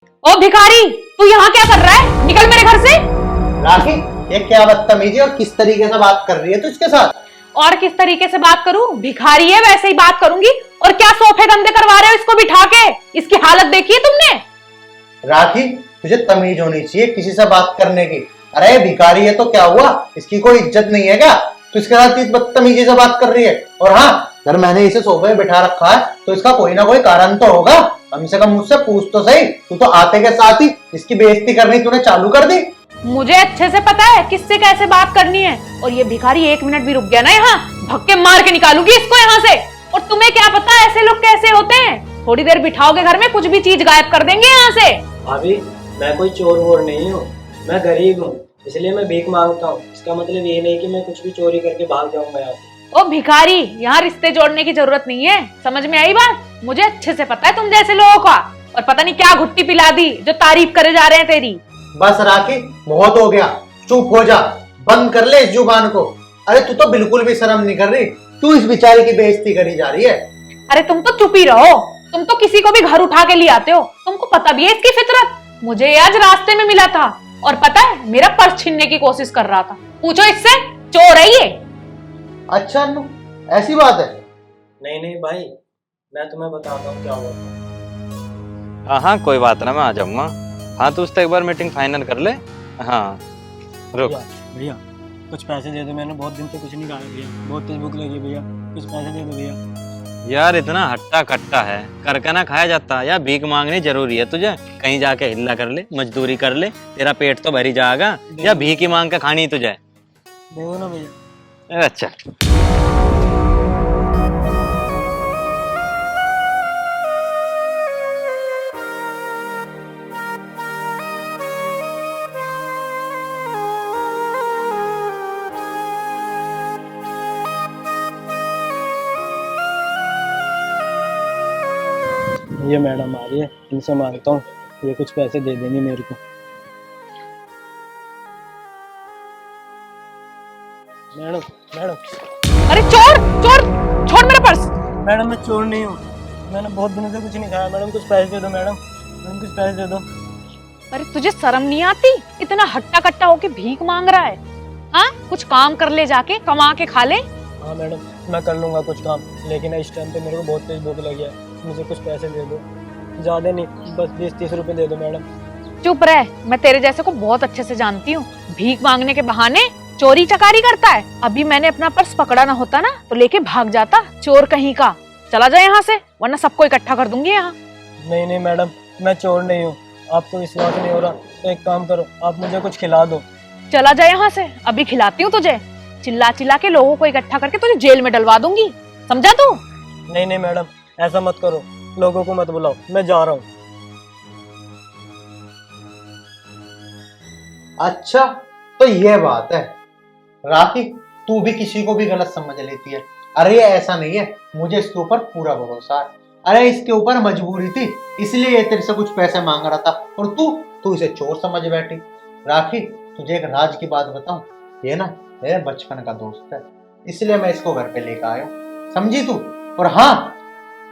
ओ भिखारी, तू यहाँ क्या कर रहा है? निकल मेरे घर से। राखी, ये क्या बदतमीजी और किस तरीके से बात कर रही है तू इसके साथ? और किस तरीके से बात करूं? भिखारी है, वैसे ही बात करूंगी। और क्या सोफे गंदे करवा रहे हो इसको बिठा के? इसकी हालत देखी है तुमने? राखी, तुझे तमीज होनी चाहिए किसी से बात करने की। अरे भिखारी है तो क्या हुआ, इसकी कोई इज्जत नहीं है क्या? तू इसके साथ इस बदतमीजी से बात कर रही है। और हाँ, अगर मैंने इसे सोफे में बिठा रखा है तो इसका कोई ना कोई कारण तो होगा। कम से कम मुझसे पूछ तो सही। तू तो आते के साथ ही इसकी बेइज्जती करनी तूने चालू कर दी। मुझे अच्छे से पता है किससे कैसे बात करनी है। और ये भिखारी एक मिनट भी रुक गया ना यहाँ, धक्के मार के निकालूंगी इसको यहाँ से। और तुम्हें क्या पता ऐसे लोग कैसे होते हैं? थोड़ी देर बिठाओगे घर में, कुछ भी चीज गायब कर देंगे यहाँ से। भाभी, मैं कोई चोर वोर नहीं हूँ। मैं गरीब हूँ, इसलिए मैं भीख मांगता हूँ। इसका मतलब ये नहीं कि मैं कुछ भी चोरी करके भाग जाऊंगा यहाँ से। ओ भिखारी, यहाँ रिश्ते जोड़ने की जरूरत नहीं है। समझ में आई बात? मुझे अच्छे से पता है तुम जैसे लोगों का। और पता नहीं क्या घुट्टी पिला दी जो तारीफ करे जा रहे हैं तेरी। बस राखी, बहुत हो गया, चुप हो जा, बंद कर ले इस जुबान को। अरे तू तो बिल्कुल भी शर्म नहीं कर रही, तू इस बेचारी की बेइज्जती करी जा रही है। अरे तुम तो चुप ही रहो। तुम तो किसी को भी घर उठा के ले आते हो। तुमको पता भी है इसकी फितरत। मुझे ये आज रास्ते में मिला था और पता है मेरा पर्स छीनने की कोशिश कर रहा था। पूछो इससे, चोर है ये। अच्छा अन्नू, ऐसी बात है? नहीं नहीं भाई, मैं तुम्हें बताता हूँ क्या हुआ था। हाँ हाँ, कोई बात ना, मैं आ जाऊंगा। हाँ, तो उससे एक बार मीटिंग फाइनल कर ले। हाँ, रुक। भैया, कुछ पैसे दे दो। मैंने बहुत दिन से कुछ नहीं खाया भैया, बहुत तेज भूख लगी भैया, कुछ पैसे दे दो भैया। यार इतना हट्टा कट्टा है, करके ना खाया जाता। या भीख मांगनी जरूरी है तुझे? कहीं जाके हिल्ला कर ले, मजदूरी कर ले, तेरा पेट तो भर ही जाएगा। या भीख ही मांग के खानी तुझे? देखो ना भैया। अच्छा, ये मैडम आ रही है, इनसे मांगता हूँ, ये कुछ पैसे दे देंगी मेरे को। मैडम, मैडम, अरे चोर चोर, छोड़ मेरा पर्स। मैडम मैं चोर नहीं हूँ। मैंने बहुत दिनों से कुछ नहीं खाया। मैडम कुछ पैसे दे दो। मैडम, मैडम कुछ पैसे दे दो। अरे तुझे शर्म नहीं आती? इतना हट्टा कट्टा होके भीख मांग रहा है। हाँ, कुछ काम कर ले, जाके कमा के खा ले। हाँ मैडम, मैं कर लूँगा कुछ काम, लेकिन इस टाइम पे मेरे को बहुत तेज भूख लगी है। मुझे कुछ पैसे दे दो, ज़्यादा नहीं, बस 20-30 रुपए दे दो मैडम। चुप रह, मैं तेरे जैसे को बहुत अच्छे से जानती हूँ। भीख मांगने के बहाने चोरी चकारी करता है। अभी मैंने अपना पर्स पकड़ा ना होता ना तो लेके भाग जाता, चोर कहीं का। चला जा यहाँ से, वरना सबको इकट्ठा कर दूंगी यहाँ। नहीं नहीं मैडम, मैं चोर नहीं हूँ। आपको विश्वास नहीं हो रहा तो एक काम करो, आप मुझे कुछ खिला दो। चला जा यहाँ से, अभी खिलाती हूँ तुझे। चिल्ला चिल्ला के लोगों को इकट्ठा करके तुझे जेल में डलवा दूंगी, समझा तू? नहीं नहीं मैडम, ऐसा मत करो, लोगों को मत बुलाओ, मैं जा रहा हूँ। अच्छा, तो ये बात है। राखी, तू भी किसी को भी गलत समझ लेती है। अरे ऐसा नहीं है, मुझे इसके ऊपर पूरा भरोसा है। अरे इसके ऊपर मजबूरी थी, इसलिए ये तेरे से कुछ पैसे मांग रहा था और तू इसे चोर समझ बैठी। राखी, तुझे एक राज की बात बताऊं, ये ना मेरे बचपन का दोस्त है, इसलिए मैं इसको घर पे लेकर आया हूं, समझी तू? और हाँ,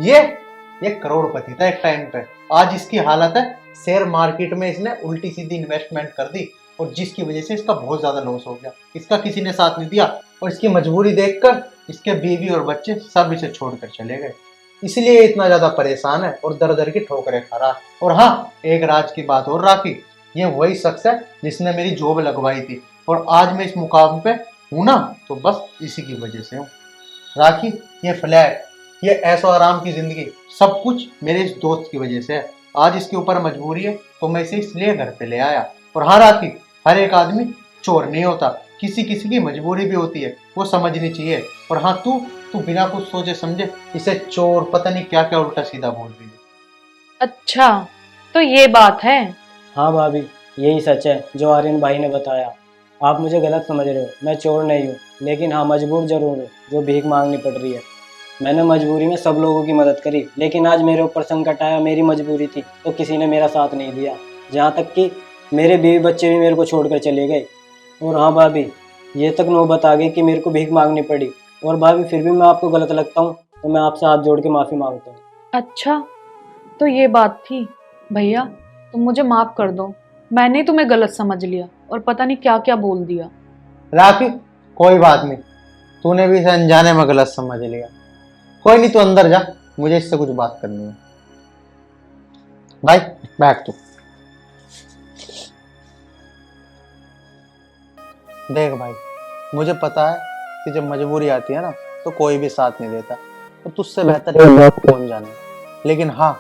ये करोड़पति था एक टाइम पे। आज इसकी हालत है, शेयर मार्केट में इसने उल्टी सीधी इन्वेस्टमेंट कर दी और जिसकी वजह से इसका बहुत ज्यादा लॉस हो गया। इसका किसी ने साथ नहीं दिया और इसकी मजबूरी देखकर इसके बीवी और बच्चे सब इसे छोड़कर चले गए। इसलिए इतना ज्यादा परेशान है और दर दर की ठोकरें खा रहा है। और हाँ, एक राज की बात और राखी, ये वही शख्स है जिसने मेरी जॉब लगवाई थी और आज मैं इस मुकाम पे हूं ना तो बस इसी की वजह से हूँ। राखी, ये फ्लैट, ये ऐशो आराम की जिंदगी, सब कुछ मेरे इस दोस्त की वजह से है। आज इसके ऊपर मजबूरी है तो मैं इसे इसलिए घर पे ले आया। और हाँ राखी, हर एक आदमी चोर नहीं होता, किसी किसी की मजबूरी भी होती है, वो समझनी चाहिए। और हाँ, तू बिना कुछ सोचे समझे इसे चोर पता नहीं क्या क्या उल्टा सीधा बोल रही है। अच्छा, तो ये बात है। हाँ भाभी, यही सच है जो आर्यन भाई ने बताया। आप मुझे गलत समझ रहे हो, मैं चोर नहीं हूँ, लेकिन हाँ मजबूर जरूर हूँ, जो भीख मांगनी पड़ रही है। मैंने मजबूरी में सब लोगों की मदद करी, लेकिन आज मेरे ऊपर संकट आया, मेरी मजबूरी थी तो किसी ने मेरा साथ नहीं दिया। जहाँ तक कि मेरे बीवी बच्चे भी मेरे को छोड़कर चले गए। और हाँ भाभी, ये तक नौबत आ गई कि मेरे को भीख मांगनी पड़ी। और भाभी, फिर भी मैं आपको गलत लगता हूँ तो मैं आपसे हाथ जोड़ के माफ़ी मांगता हूँ। अच्छा, तो ये बात थी। भैया, तुम मुझे माफ कर दो, मैंने तुम्हें गलत समझ लिया और पता नहीं क्या क्या बोल दिया। राखी कोई बात नहीं, तूने भी इसे अनजाने में गलत समझ लिया। कोई नहीं, तू अंदर जा, मुझे इससे कुछ बात करनी है। भाई बैठ तू। देख भाई, मुझे पता है कि जब मजबूरी आती है ना तो कोई भी साथ नहीं देता, और तुझसे बेहतर ये बात कौन जाने। लेकिन हाँ,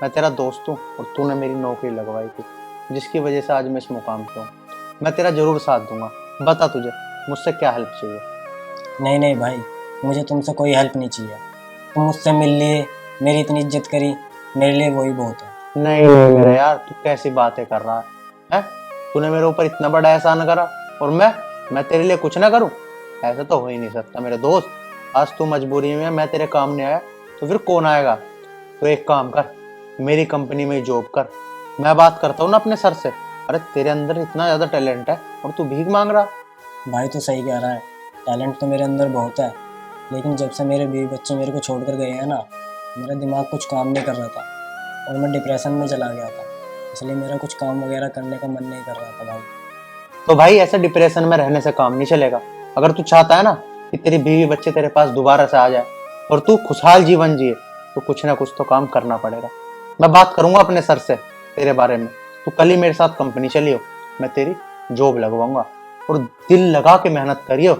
मैं तेरा दोस्त हूँ और तूने मेरी नौकरी लगवाई थी, जिसकी वजह से आज मैं इस मुकाम पे हूँ। मैं तेरा जरूर साथ दूंगा। बता तुझे मुझसे क्या हेल्प चाहिए। नहीं नहीं भाई, मुझे तुमसे कोई हेल्प नहीं चाहिए। तुम मुझसे मिल लिए, मेरी इतनी इज्जत करी, मेरे लिए वही बहुत है। नहीं नहीं मेरे यार, तू कैसी बातें कर रहा है? तूने मेरे ऊपर इतना बड़ा एहसान करा और मैं तेरे लिए कुछ ना करूं? ऐसा तो हो ही नहीं सकता मेरे दोस्त। आज तू मजबूरी में, मैं तेरे काम नहीं आया तो फिर कौन आएगा? तो एक काम कर, मेरी कंपनी में जॉब कर। मैं बात करता हूँ ना अपने सर से। अरे तेरे अंदर इतना ज्यादा टैलेंट है और तू भीख मांग रहा। भाई तो सही कह रहा है, टैलेंट तो मेरे अंदर बहुत है, लेकिन जब से मेरे बीवी बच्चे मेरे को छोड़कर गए हैं ना, मेरा दिमाग कुछ काम नहीं कर रहा था और मैं डिप्रेशन में चला गया था। इसलिए मेरा कुछ काम वगैरह करने का मन नहीं कर रहा था भाई। तो भाई ऐसे डिप्रेशन में रहने से काम नहीं चलेगा। अगर तू चाहता है ना कि तेरी बीवी बच्चे तेरे पास दोबारा से आ जाए और तू खुशहाल जीवन जिए, तो कुछ ना कुछ तो काम करना पड़ेगा। मैं बात करूंगा अपने सर से तेरे बारे में। तू कल ही मेरे साथ कंपनी चलियो, मैं तेरी जॉब लगवाऊंगा और दिल लगा के मेहनत करियो,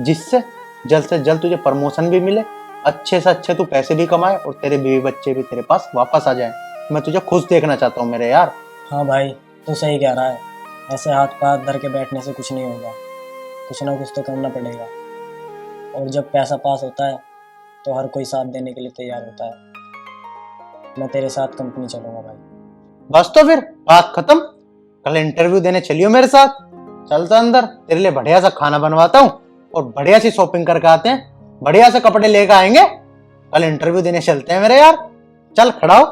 जिससे जल्द से जल्द तुझे प्रमोशन भी मिले, अच्छे से अच्छे तू पैसे भी कमाए और तेरे बीवी बच्चे भी तेरे पास वापस आ जाए। मैं तुझे खुश देखना चाहता हूँ मेरे यार। हाँ भाई, तू सही कह रहा है, ऐसे हाथ पाथ धर के बैठने से कुछ नहीं होगा, कुछ ना कुछ तो करना पड़ेगा। और जब पैसा पास होता है तो हर कोई साथ देने के लिए तैयार होता है। मैं तेरे साथ कंपनी चलूंगा भाई। बस तो फिर बात खत्म। कल इंटरव्यू देने चलियो मेरे साथ। चलता अंदर, तेरे लिए बढ़िया सा खाना बनवाता हूँ और बढ़िया सी शॉपिंग करके आते हैं, बढ़िया से कपड़े लेकर आएंगे। कल इंटरव्यू देने चलते हैं मेरे यार। चल खड़ा हो।